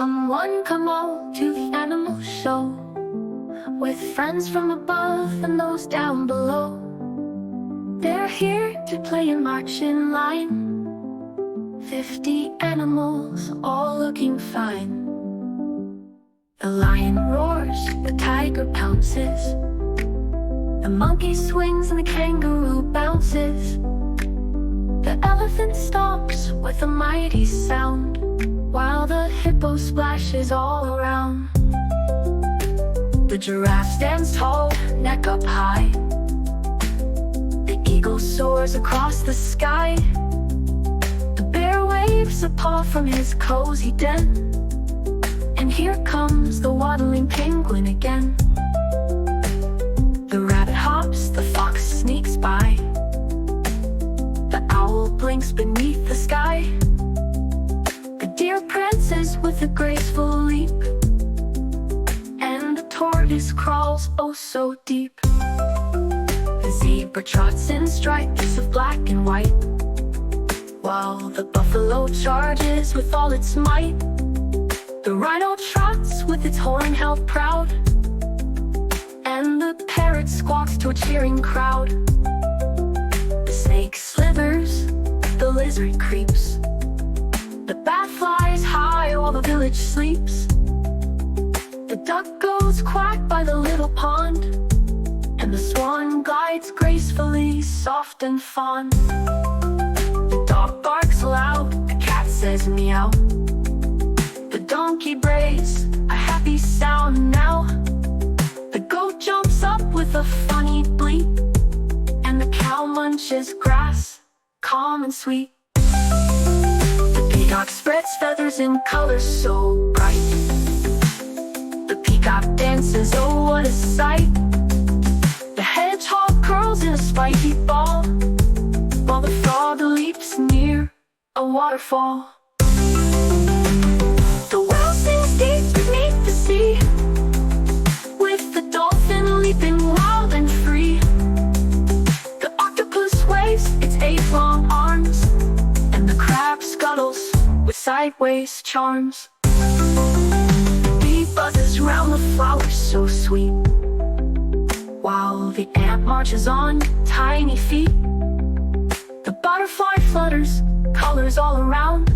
Come all to the animal show, with friends from above and those down below. They're here to play and march in line, 50 animals all looking fine. The lion roars, the tiger pounces, the monkey swings and the kangaroo bounces. The elephant stomps with a mighty sound, while the hippo splashes all around. The giraffe stands tall, neck up high. The eagle soars across the sky. The bear waves a paw from his cozy den. And here comes the waddling penguin again. The rabbit hops, the fox sneaks by. The owl blinks beneath the sky. The deer prances with a graceful leap, and the tortoise crawls oh so deep. The zebra trots in stripes of black and white, while the buffalo charges with all its might. The rhino trots with its horn held proud, and the parrot squawks to a cheering crowd. The snake slithers, the lizard creeps, the bat flies high while the village sleeps. The duck goes quack by the little pond, and the swan glides gracefully, soft and fond. The dog barks loud, the cat says meow. The donkey brays a happy sound now. The goat jumps up with a funny bleat, and the cow munches grass, calm and sweet. The peacock spreads feathers in colors so bright. The peacock dances, oh what a sight. The hedgehog curls in a spiky ball, while the frog leaps near a waterfall. The whale sings deep beneath the sea, with the dolphin leaping wild and free. The octopus waves its 8 long arms, and the crab scuttles with sideways charms. The bee buzzes round the flowers so sweet, while the ant marches on tiny feet. The butterfly flutters, colors all around,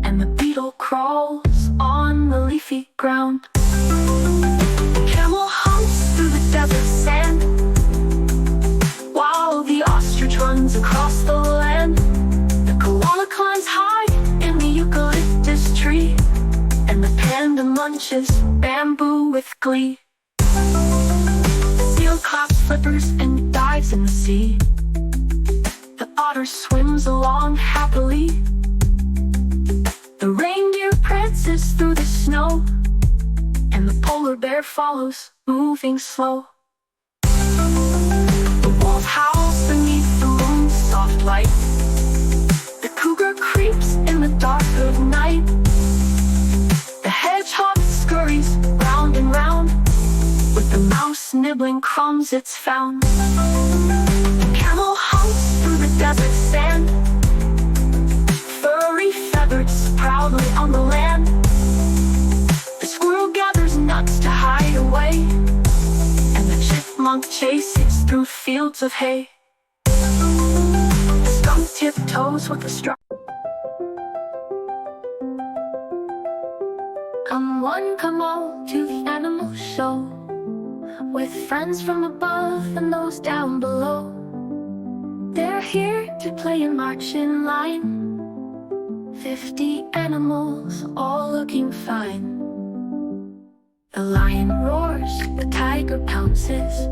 and the beetle crawls on the leafy ground. The camel humps through the desert sand, while the ostrich runs across the land. The koala climbs high in the eucalyptus tree, and the panda munches bamboo with glee. The seal claps flippers and dives in the sea. The otter swims along happily. The reindeer prances through the snow, and the polar bear follows, moving slow. The wolf howls beneath the moon's soft light. The cougar creeps in the dark of night. The hedgehog scurries round and round, with the mouse nibbling crumbs it's found. The camel humps through the desert sand, furry feathers proudly on the land. The squirrel gathers nuts to hide away, and the chipmunk chases through fields of hay. The skunk tiptoes with a strut. Come all to the animal show, with friends from above and those down below. They're here to play and march in line, 50 animals all looking fine. The lion roars, the tiger pounces,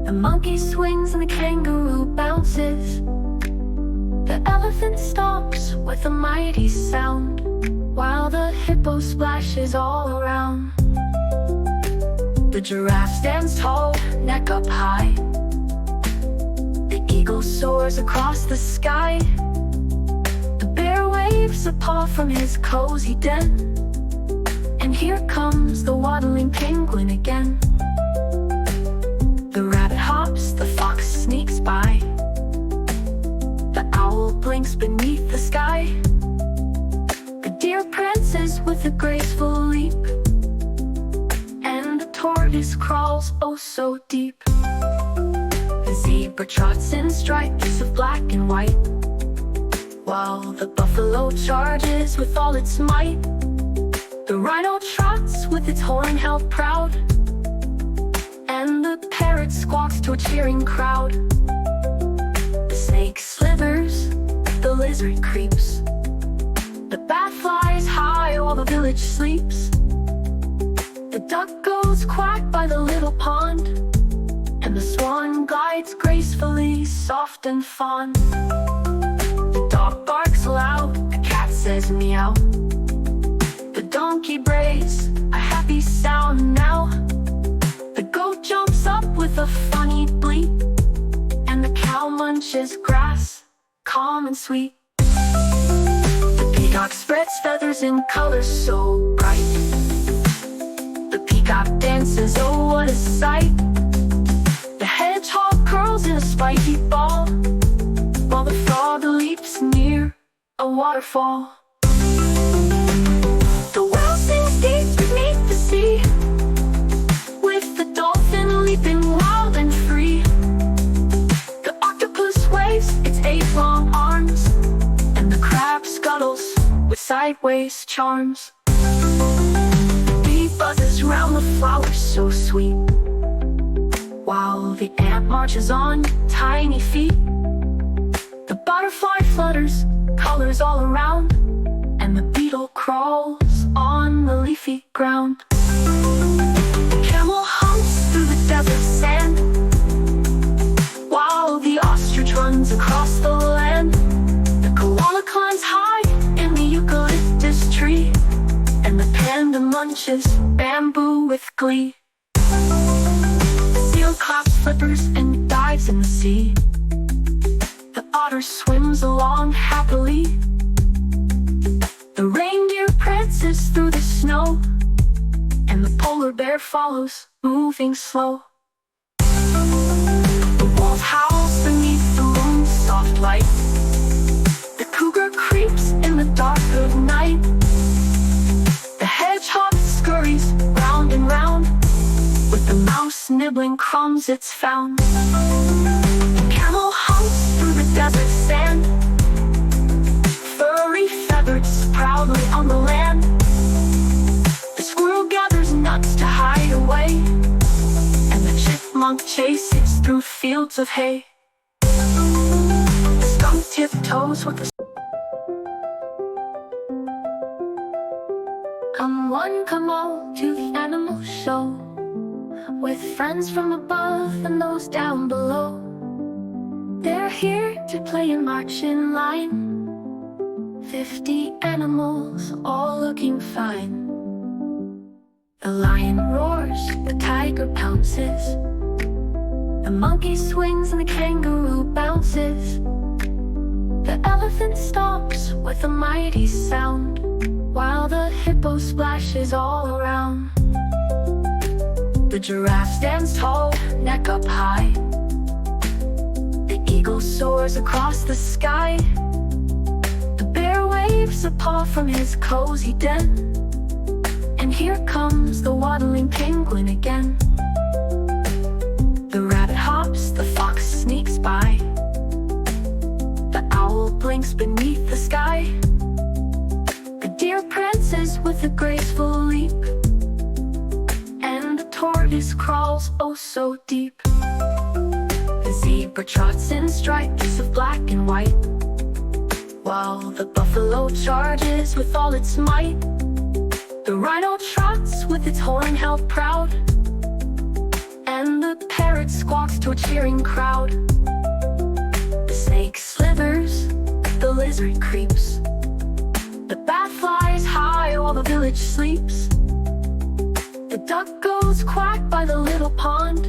the monkey swings and the kangaroo bounces. The elephant stomps with a mighty sound, while the hippo splashes all around. The giraffe stands tall, neck up high. The eagle soars across the sky. The bear waves a paw from his cozy den. And here comes the waddling penguin again. The rabbit hops, the fox sneaks by. The owl blinks beneath the sky. The deer prances with a graceful leap, and the tortoise crawls oh so deep. The zebra trots in stripes of black and white, while the buffalo charges with all its might. The rhino trots with its horn held proud, and the parrot squawks to a cheering crowd. The snake slithers, the lizard creeps, the bat flies high while the village sleeps. The duck goes quack by the little pond, and the swan glides gracefully, soft and fond. The dog barks loud, the cat says meow, the donkey brays a happy sound now. The goat jumps up with a funny bleat, and the cow munches grass, calm and sweet. The peacock spreads feathers in colors so bright, the peacock dances, oh what a sight. The hedgehog curls in a spiky ball, while the frog leaps near a waterfall. The whale sings deep beneath the sea, with the dolphin leaping wild and free. The octopus waves its 8 long arms, and the crab scuttles with sideways charms. The bee buzzes round the flowers so sweet, while the ant marches on tiny feet. The butterfly flutters, colors all around, and the beetle crawls on the leafy ground. The camel humps through the desert sand, while the ostrich runs across the land. The koala climbs high in the eucalyptus tree, and the panda munches bamboo with glee. The seal claps flippers and dives in the sea, the otter swims along happily. The reindeer prances through the snow, and the polar bear follows, moving slow. The wolf howls beneath the moon's soft light, the cougar creeps in the dark of night. The hedgehog scurries round and round, with the mouse nibbling crumbs it's found. The camel humps through the desert sand, furry feathers proudly on the land. The squirrel gathers nuts to hide away, and the chipmunk chases through fields of hay. The skunk tiptoes with the come all to the animal show, with friends from above and those down below. They're here to play and march in line, 50 animals all looking fine. The lion roars, the tiger pounces, the monkey swings and the kangaroo bounces. The elephant stomps with a mighty sound, while the hippo splashes all around. The giraffe stands tall, neck up high, the eagle soars across the sky. The bear waves a paw from his cozy den, and here comes the waddling penguin again. The rabbit hops, the fox sneaks by, the owl blinks beneath the sky. The deer prances with a graceful leap, and the tortoise crawls oh so deep. The zebra trots in stripes of black and white, while the buffalo charges with all its might. The rhino trots with its horn held proud, and the parrot squawks to a cheering crowd. The snake slithers, the lizard creeps, the bat flies high while the village sleeps. The duck goes quack by the little pond,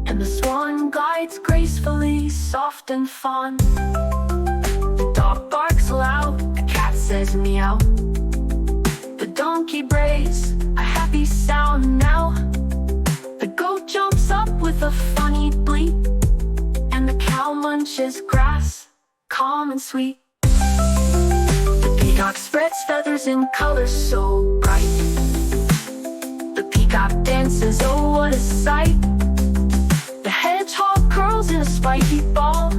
and the swan glides gracefully, soft and fond. The dog barks loud, the cat says meow, the donkey brays a happy sound now. The goat jumps up with a funny bleat, and the cow munches grass, calm and sweet. The peacock spreads feathers in colors so bright. The peacock dances, oh what a sight. The hedgehog curls in a spiky ball,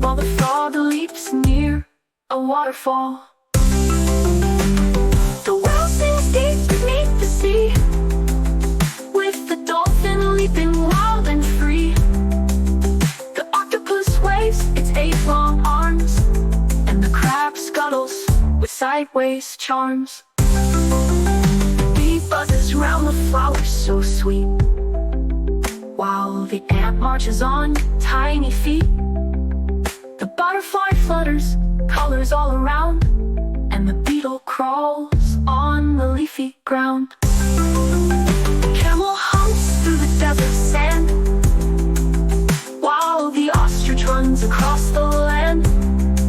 while the frog leaps near a waterfall. The whale sings deep beneath the sea, with the dolphin leaping wild and free. The octopus waves its 8 long arms, and the crab scuttles with sideways charms. The bee buzzes round the flowers so sweet, while the ant marches on tiny feet. The butterfly flutters, colors all around, and the beetle crawls on the leafy ground. The camel humps through the desert sand, while the ostrich runs across the land.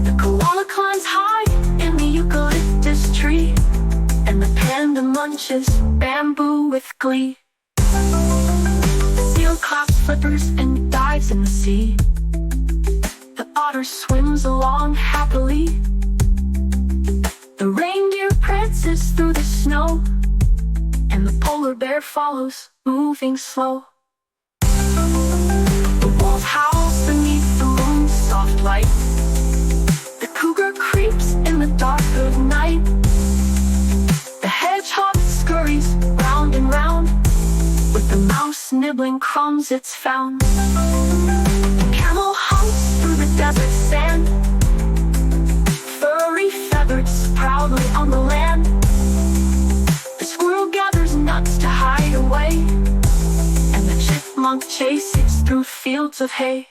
The koala climbs high in the eucalyptus tree, and the panda munches bamboo with glee. The seal claps flippers and dives in the sea. The otter swims along happily. The reindeer prances through the snow, and the polar bear follows, moving slow. The wolf howls beneath the moon's soft light. The cougar creeps in the dark of night. The hedgehog scurries round and round, with the mouse nibbling crumbs it's found. The camel humps through the desert sand, furry feathers proudly on the land. The squirrel gathers nuts to hide away, and the chipmunk chases through fields of hay.